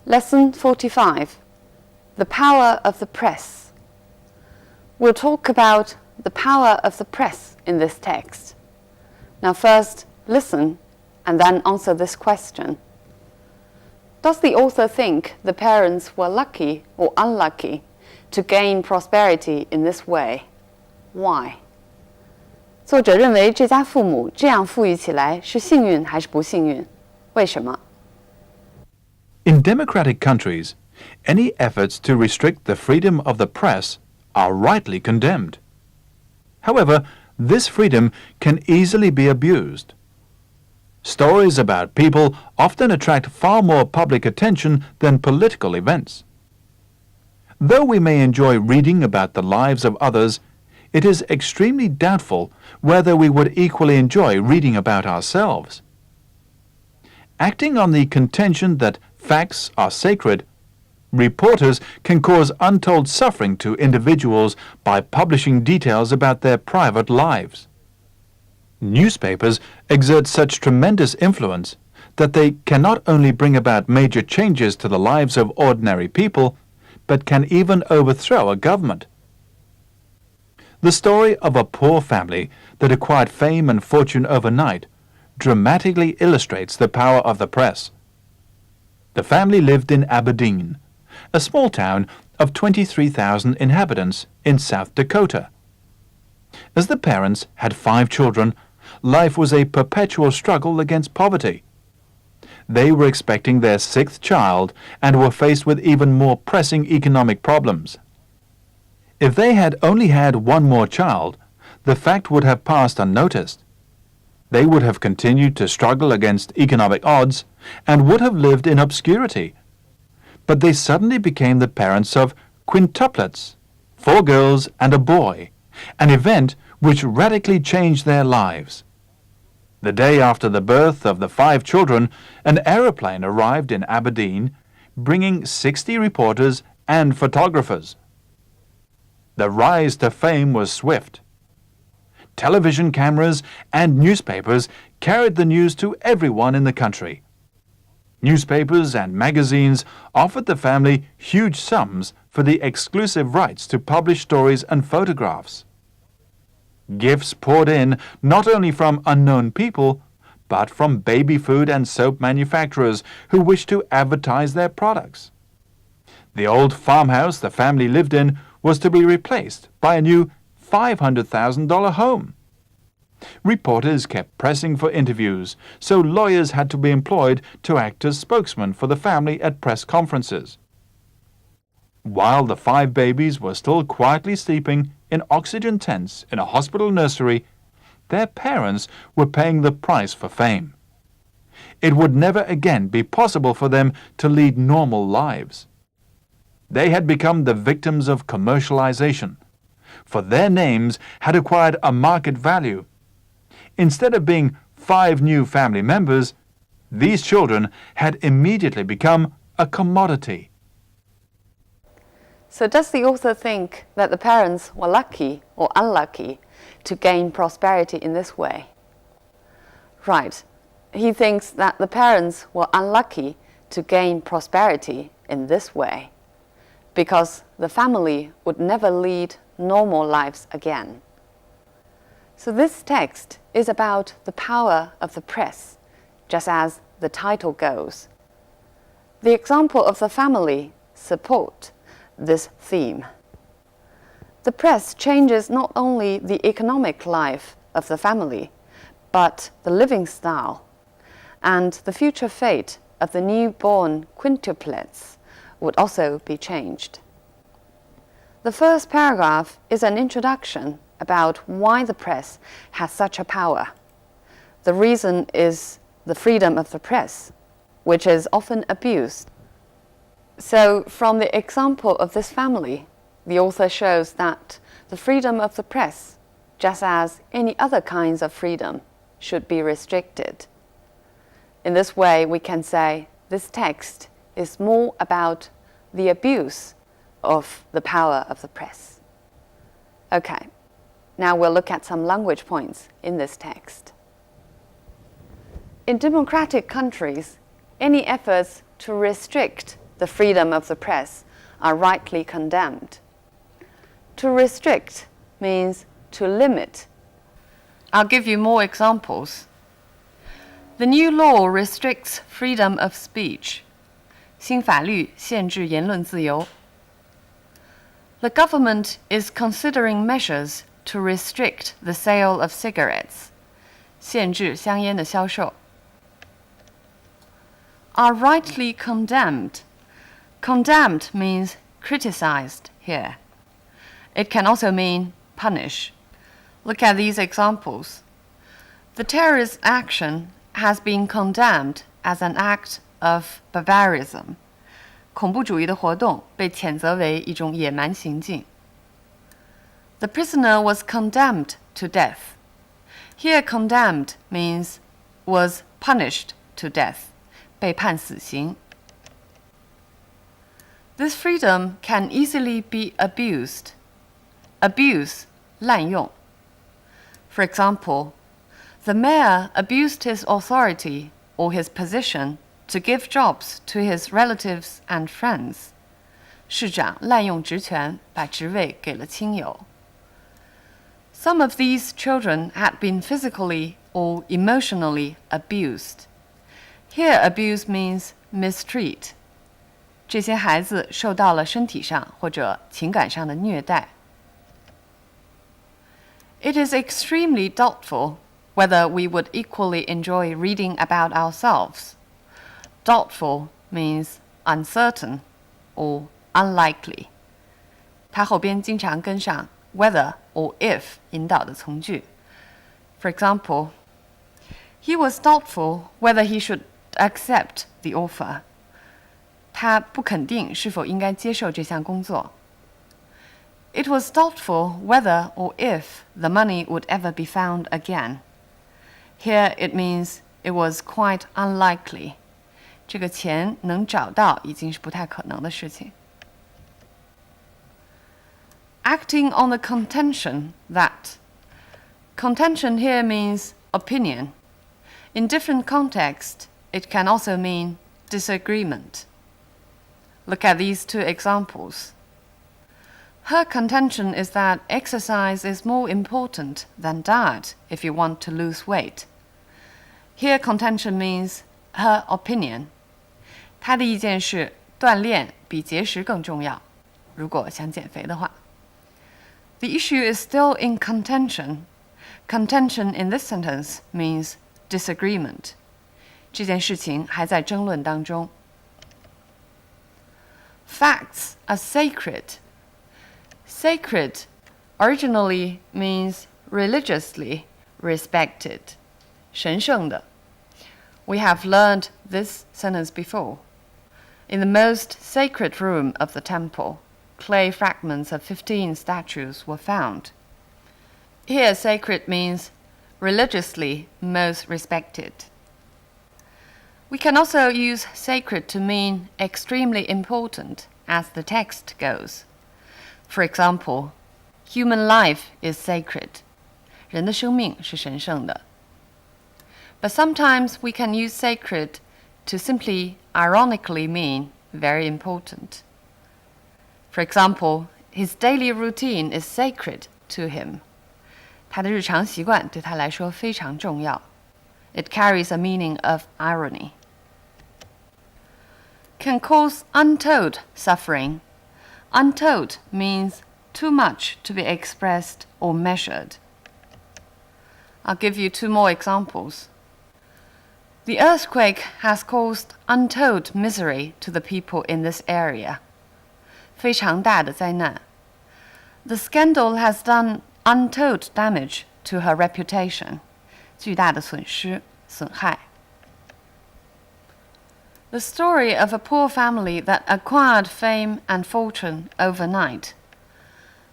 Lesson 45. The power of the press. We'll talk about the power of the press in this text. Now first, listen and then answer this question. Does the author think the parents were lucky or unlucky to gain prosperity in this way? Why? 作者认为这家父母这样富裕起来是幸运还是不幸运？为什么？ In democratic countries, any efforts to restrict the freedom of the press are rightly condemned. However, this freedom can easily be abused. Stories about people often attract far more public attention than political events. Though we may enjoy reading about the lives of others, it is extremely doubtful whether we would equally enjoy reading about ourselves. Acting on the contention that facts are sacred, reporters can cause untold suffering to individuals by publishing details about their private lives. Newspapers exert such tremendous influence that they can not only bring about major changes to the lives of ordinary people, but can even overthrow a government. The story of a poor family that acquired fame and fortune overnight dramatically illustrates the power of the press. The family lived in Aberdeen, a small town of 23,000 inhabitants in South Dakota. As the parents had 5 children, life was a perpetual struggle against poverty. They were expecting their 6th child and were faced with even more pressing economic problems. If they had only had one more child, the fact would have passed unnoticed. They would have continued to struggle against economic odds and would have lived in obscurity. But they suddenly became the parents of quintuplets, 4 girls and a boy, an event which radically changed their lives. The day after the birth of the 5 children, an aeroplane arrived in Aberdeen, bringing 60 reporters and photographers. The rise to fame was swift. Television cameras and newspapers carried the news to everyone in the country. Newspapers and magazines offered the family huge sums for the exclusive rights to publish stories and photographs. Gifts poured in not only from unknown people, but from baby food and soap manufacturers who wished to advertise their products. The old farmhouse the family lived in was to be replaced by a new $500,000 home. Reporters kept pressing for interviews, so lawyers had to be employed to act as spokesmen for the family at press conferences. While the 5 babies were still quietly sleeping in oxygen tents in a hospital nursery, their parents were paying the price for fame. It would never again be possible for them to lead normal lives. They had become the victims of commercialization, for their names had acquired a market value. Instead of being 5 new family members, these children had immediately become a commodity. So does the author think that the parents were lucky or unlucky to gain prosperity in this way? Right. He thinks that the parents were unlucky to gain prosperity in this way, because the family would never lead normal lives again. So this text is about the power of the press, just as the title goes. The example of the family supports this theme. The press changes not only the economic life of the family, but the living style, and the future fate of the newborn quintuplets would also be changed. The first paragraph is an introduction about why the press has such a power. The reason is the freedom of the press, which is often abused. So, from the example of this family, the author shows that the freedom of the press, just as any other kinds of freedom, should be restricted. In this way, we can say this text is more about the abuse of the power of the press. Okay, now we'll look at some language points in this text. In democratic countries, any efforts to restrict the freedom of the press are rightly condemned. To restrict means to limit. I'll give you more examples. The new law restricts freedom of speech. 新法律限制言论自由。The government is considering measures to restrict the sale of cigarettes. 限制香烟的销售。Are rightly condemned. Condemned means criticized here. It can also mean punish. Look at these examples. The terrorist action has been condemned as an act of barbarism. 恐怖主义的活动被谴责为一种野蛮行径。The prisoner was condemned to death. Here condemned means was punished to death. 被判死刑。This freedom can easily be abused. Abuse, 滥用。For example, the mayor abused his authority or his position to give jobs to his relatives and friends. 市长滥用职权，把职位给了亲友。Some of these children had been physically or emotionally abused. Here, abuse means mistreat. 这些孩子受到了身体上或者情感上的虐待。It is extremely doubtful whether we would equally enjoy reading about ourselves. Doubtful means uncertain or unlikely. 它后边经常跟上 whether or if 引导的从句。For example, he was doubtful whether he should accept the offer. 他不肯定是否应该接受这项工作。It was doubtful whether or if the money would ever be found again. Here it means it was quite unlikely. 这个钱能找到已经是不太可能的事情。Acting on the contention that. Contention here means opinion. In different contexts, it can also mean disagreement. Look at these two examples. Her contention is that exercise is more important than diet if you want to lose weight. Here contention means her opinion. 她的意见是锻炼比节食更重要，如果想减肥的话。The issue is still in contention. Contention in this sentence means disagreement. 这件事情还在争论当中。Facts are sacred. Sacred originally means religiously respected. 神圣的。We have learned this sentence before. In the most sacred room of the temple, clay fragments of 15 statues were found. Here, sacred means religiously most respected. We can also use sacred to mean extremely important, as the text goes. For example, human life is sacred. 人的生命是神圣的。But sometimes we can use sacred to simply ironically mean very important. For example, his daily routine is sacred to him. 他的日常习惯对他来说非常重要。It carries a meaning of irony. Can cause untold suffering. Untold means too much to be expressed or measured. I'll give you two more examples. The earthquake has caused untold misery to the people in this area. 非常大的灾难。The scandal has done untold damage to her reputation. 巨大的损失、损害。The story of a poor family that acquired fame and fortune overnight.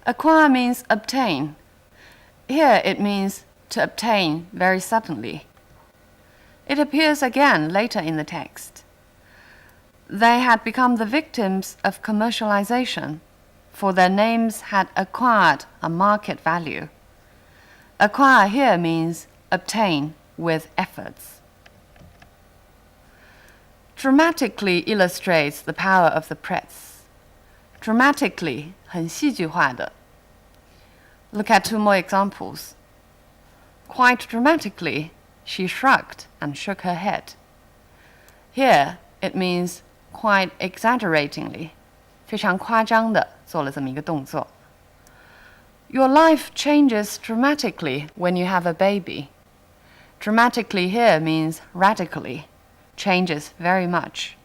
Acquire means obtain. Here it means to obtain very suddenly. It appears again later in the text. They had become the victims of commercialization, for their names had acquired a market value. Acquire here means obtain with efforts. dramatically illustrates the power of the press. Dramatically 很戏剧化的。Look at two more examples. Quite dramatically, she shrugged and shook her head. Here, it means quite exaggeratingly. 非常夸张的做了这么一个动作。Your life changes dramatically when you have a baby. Dramatically here means radically, changes very much.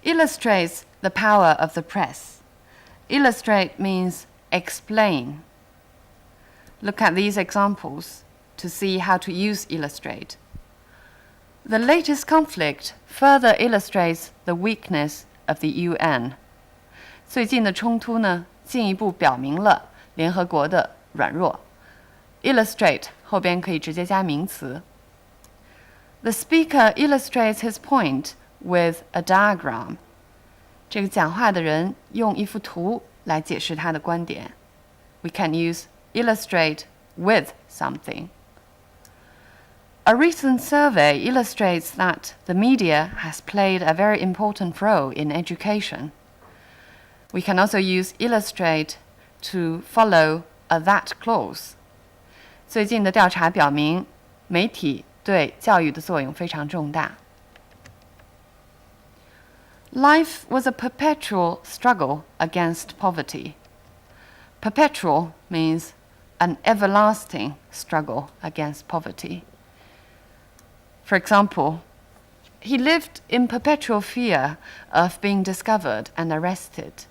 Illustrates the power of the press. Illustrate means explain. Look at these examples to see how to use illustrate. The latest conflict further illustrates the weakness of the UN. 最近的冲突呢，进一步表明了联合国的软弱。Illustrate 后边可以直接加名词。The speaker illustrates his point with a diagram. 这个讲话的人用一幅图来解释他的观点。We can use illustrate with something. A recent survey illustrates that the media has played a very important role in education. We can also use illustrate to follow a that clause. 最近的调查表明，媒体对教育的作用非常重大。Life was a perpetual struggle against poverty. Perpetual means an everlasting struggle against poverty. For example, he lived in perpetual fear of being discovered and arrested.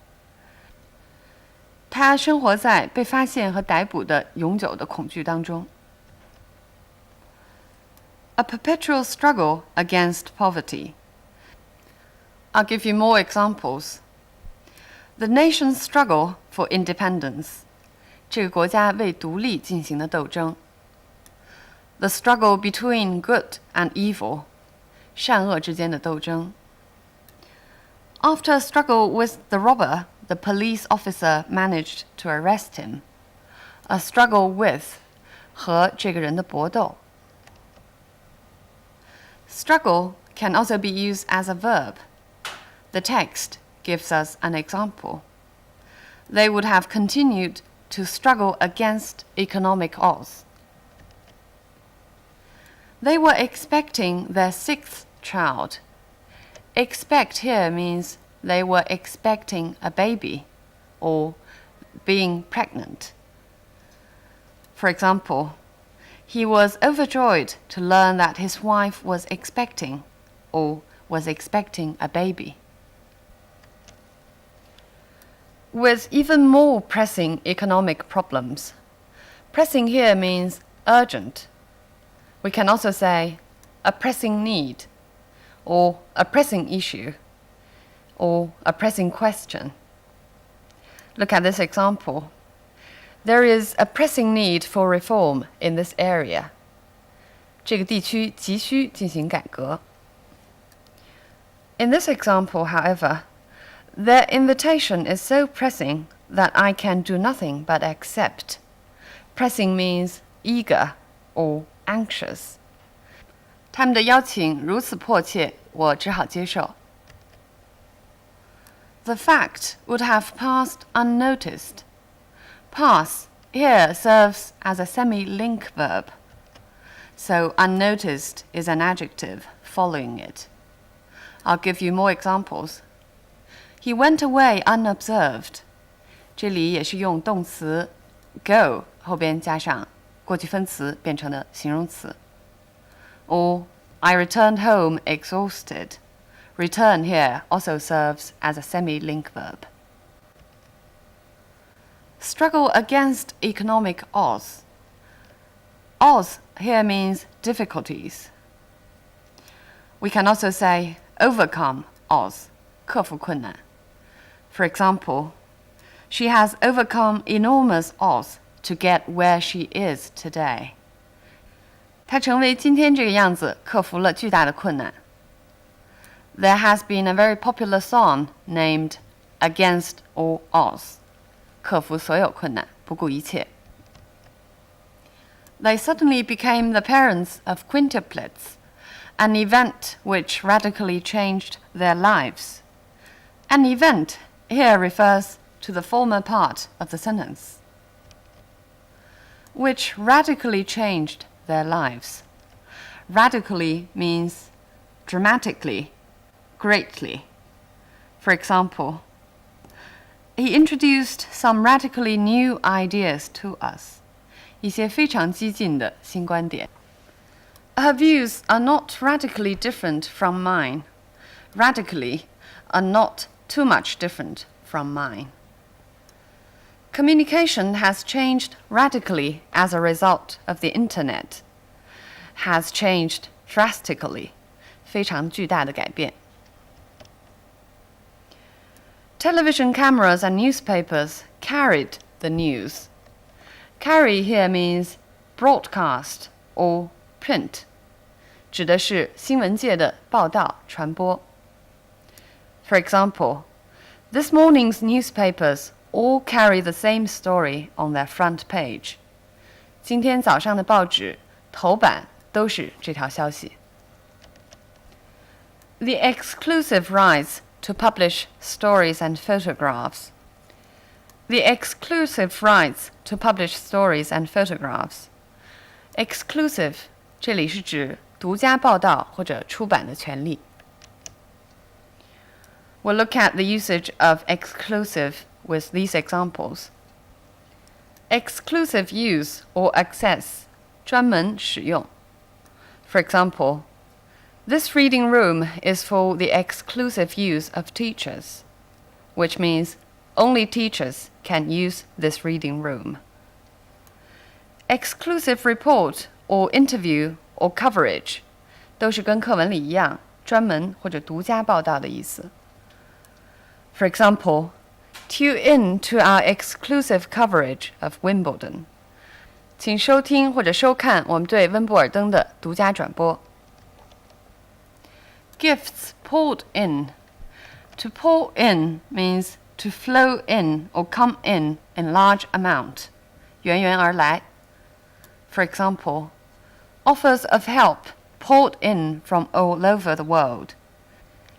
他生活在被发现和逮捕的永久的恐惧当中。A perpetual struggle against poverty. I'll give you more examples. The nation's struggle for independence. 这个国家为独立进行的斗争。The struggle between good and evil. 善恶之间的斗争。After a struggle with the robber, the police officer managed to arrest him. A struggle with 和这个人的搏斗。Struggle can also be used as a verb. The text gives us an example. They would have continued to struggle against economic odds. They were expecting their sixth child. Expect here means they were expecting a baby or being pregnant. For example, he was overjoyed to learn that his wife was expecting or was expecting a baby. With even more pressing economic problems. Pressing here means urgent. We can also say a pressing need, or a pressing issue, or a pressing question. Look at this example. There is a pressing need for reform in this area. 这个地区急需进行改革。In this example, however, their invitation is so pressing that I can do nothing but accept. Pressing means eager or anxious. 他们的邀请如此迫切，我只好接受。The fact would have passed unnoticed. Pass here serves as a semi-link verb. So unnoticed is an adjective following it. I'll give you more examples. He went away unobserved. 这里也是用动词 go 后边加上过去分词变成了形容词。Or I returned home exhausted. Return here also serves as a semi-link verb. Struggle against economic odds. Odds here means difficulties. We can also say overcome odds, 克服困难。For example, she has overcome enormous odds to get where she is today. 她成为今天这个样子，克服了巨大的困难。There has been a very popular song named Against All Odds. 克服所有困难，不顾一切。They suddenly became the parents of quintuplets an event which radically changed their lives. An event here refers to the former part of the sentence. Which radically changed their lives. Radically means dramatically, greatly. For example, he introduced some radically new ideas to us. 一些非常激进的新观点。Her views are not radically different from mine. Radically are not too much different from mine. Communication has changed radically as a result of the internet. Has changed drastically. 非常巨大的改变。Television cameras and newspapers carried the news. Carry here means broadcast or print. 指的是新闻界的报道传播。For example, this morning's newspapers all carry the same story on their front page. 今天早上的报纸头版都是这条消息。The exclusive rights to publish stories and photographs. The exclusive rights to publish stories and photographs. Exclusive 这里是指独家报道或者出版的权利。We'll look at the usage of exclusive with these examples. Exclusive use or access 专门使用。For example, this reading room is for the exclusive use of teachers, which means only teachers can use this reading room. Exclusive report or interview or coverage 都是跟课文里一样，专门或者独家报道的意思。For example, tune in to our exclusive coverage of Wimbledon. 请收听或者收看我们对温布尔登的独家转播。Gifts poured in. To pour in means to flow in or come in large amount. 源源而来。For example, offers of help poured in from all over the world.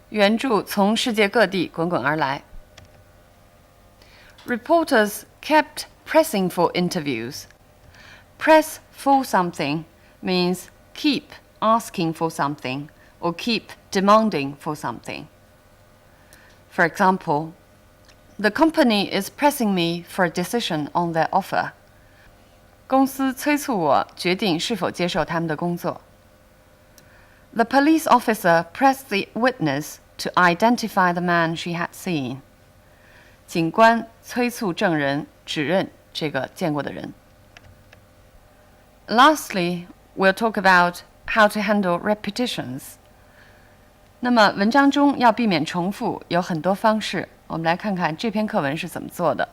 援助从世界各地滚滚而来。Reporters kept pressing for interviews. Press for something means keep asking for something or keep demanding for something. For example, the company is pressing me for a decision on their offer. 公司催促我决定是否接受他们的工作。The police officer pressed the witness to identify the man she had seen. 警官催促证人指认这个见过的人。Lastly, we'll talk about how to handle repetitions. 那么文章中要避免重复有很多方式，我们来看看这篇课文是怎么做的。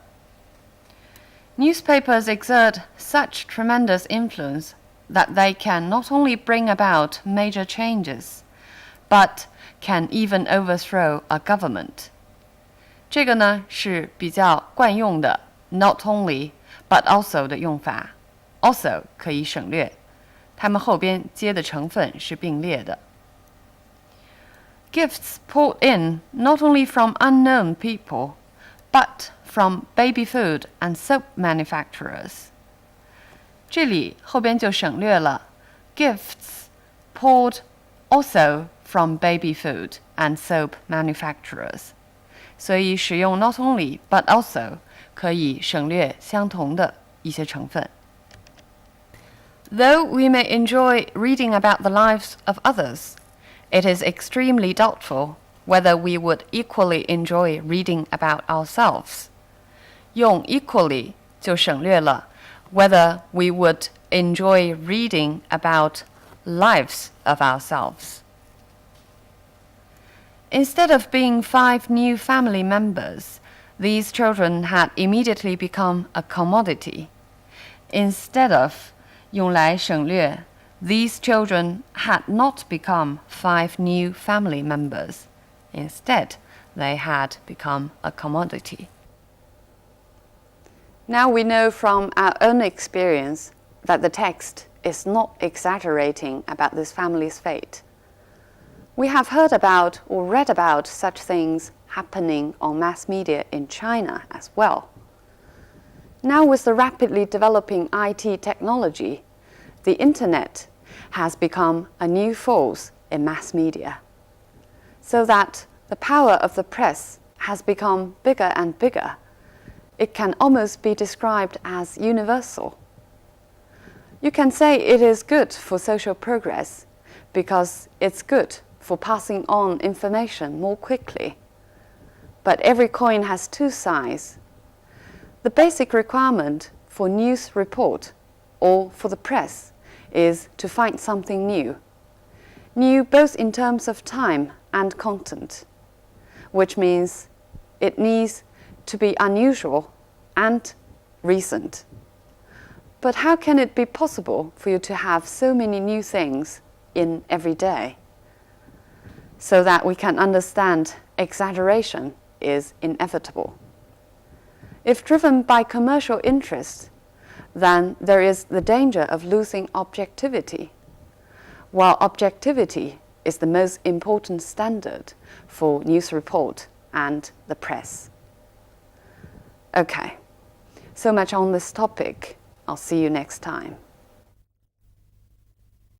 Newspapers exert such tremendous influence that they can not only bring about major changes, but can even overthrow a government. 这个呢是比较惯用的 not only but also 的用法 also 可以省略，它们后边接的成分是并列的。Gifts poured in not only from unknown people, but from baby food and soap manufacturers. 这里后边就省略了 gifts poured also from baby food and soap manufacturers. 所以使用 not only but also 可以省略相同的一些成分。Though we may enjoy reading about the lives of others, it is extremely doubtful whether we would equally enjoy reading about ourselves. 用 equally 就省略了 whether we would enjoy reading about lives of ourselves. Instead of being 5 new family members, these children had immediately become a commodity. Instead of 用来省略 these children had not become 5 new family members. Instead, they had become a commodity. Now we know from our own experience that the text is not exaggerating about this family's fate. We have heard about or read about such things happening on mass media in China as well. Now, with the rapidly developing IT technology, the internet has become a new force in mass media, so that the power of the press has become bigger and bigger. It can almost be described as universal. You can say it is good for social progress because it's good for passing on information more quickly. But every coin has two sides. The basic requirement for news report or for the press is to find something new. New both in terms of time and content, which means it needs to be unusual and recent. But how can it be possible for you to have so many new things in every day? So that we can understand exaggeration is inevitable. If driven by commercial interest, then there is the danger of losing objectivity, while objectivity is the most important standard for news report and the press. Okay, so much on this topic. I'll see you next time.